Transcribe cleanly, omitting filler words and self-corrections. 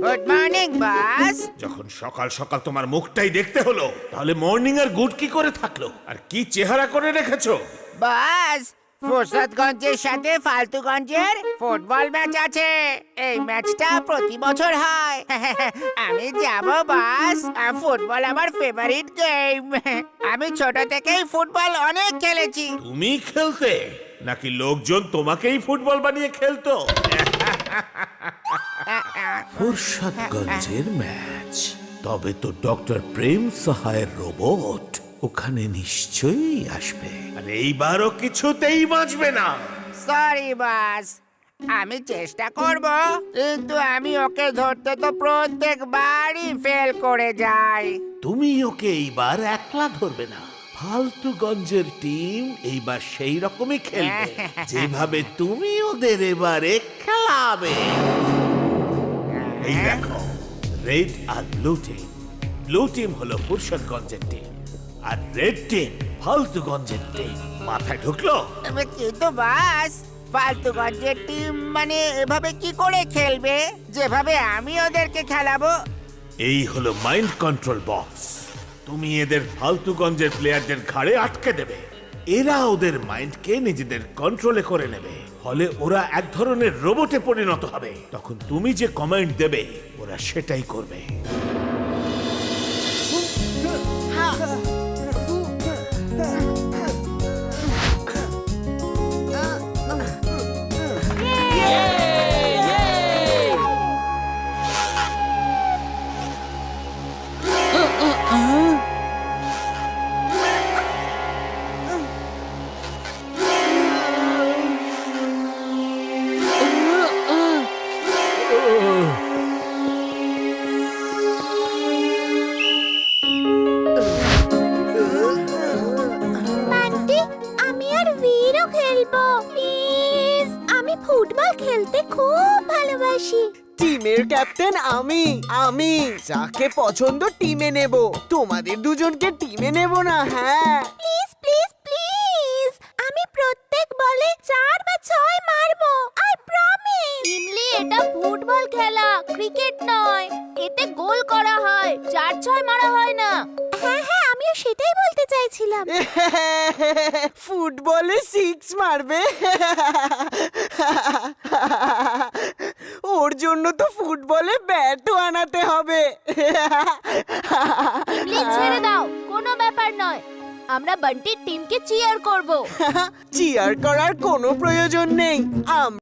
Good morning boss. যখন সকাল সকাল তোমার মুখটাই দেখতে হলো, তাহলে মর্নিং আর গুড কি করে থাকলো? আর কি চেহারা করে রেখেছো? বস, ফুরসতগঞ্জের সাথে ফালতুগঞ্জের ফুটবল ম্যাচ আছে। এই ম্যাচটা প্রতি বছর হয়। আমি যাব বস। ফুটবল আমার ফেভারিট গেম। আমি ছোট থেকেই ফুটবল অনেক খেলেছি। তুমি খেলতে নাকি লোকজন তোমাকেই ফুটবল বানিয়ে খেলতো? ফুরসতগঞ্জের ম্যাচ, তবে তো ডক্টর প্রেম সাহায়ের রোবট ওখানে নিশ্চয়ই আসবে। আর এইবারও কিছুতেই বাঁচবে না। সরি বস, আমি চেষ্টা করব, কিন্তু আমি ওকে ধরতে তো প্রত্যেকবারই ফেল করে যাই। তুমি ওকে এইবার একলা ধরবে না। ফালতুগঞ্জের টিম এইবার সেই রকমই খেলবে যেভাবে তুমি ওদের এবারে খেলাবে। এই দেখো, রেড আর ব্লু টিম। ব্লু টিম হলো ফুরসতগঞ্জের টিম, আর রেড টিম ফালতুগঞ্জের টিম। মাথায় ঢুকলো? কিন্তু বাস, ফালতুগঞ্জের টিম মানে এভাবে কি করে খেলবে যেভাবে আমি ওদেরকে খেলাবো? এই হলো মাইন্ড কন্ট্রোল বক্স। তুমি এদের ফালতুগঞ্জের প্লেয়ারদের ঘাড়ে আটকে দেবে। এরা ওদের মাইন্ডকে নিজেদের কন্ট্রোলে করে নেবে। ফলে ওরা এক ধরনের রোবটে পরিণত হবে। তখন তুমি যে কমান্ড দেবে, ওরা সেটাই করবে। আন্টি, আমি আর বীরও খেলবো প্লিজ। আমি ফুটবল খেলতে খুব ভালোবাসি। টিমের ক্যাপ্টেন আমি যাকে পছন্দ টিমে নেব। তোমাদের দুজনকে টিমে নেব না। হ্যাঁ, প্লিজ প্লিজ প্লিজ, আমি প্রত্যেক বলে 4 বা 6 মারবো। I promise. ইমলি, এটা ফুটবল খেলা, ক্রিকেট নয়। এতে গোল করা হয়, 4-6 মারা হয় না। হ্যাঁ হ্যাঁ, আমিও সেটাই বলতে চাইছিলাম। ফুটবলে 6 মারবে। ওর জন্য তো ফুটবলে ব্যাটও আনাতে হবে। ইমলি, ছেড়ে দাও, কোনো ব্যাপার নয়। আমরা বান্টির টিমকে চিয়ার করব। চিয়ার করার কোনো প্রয়োজন নেই।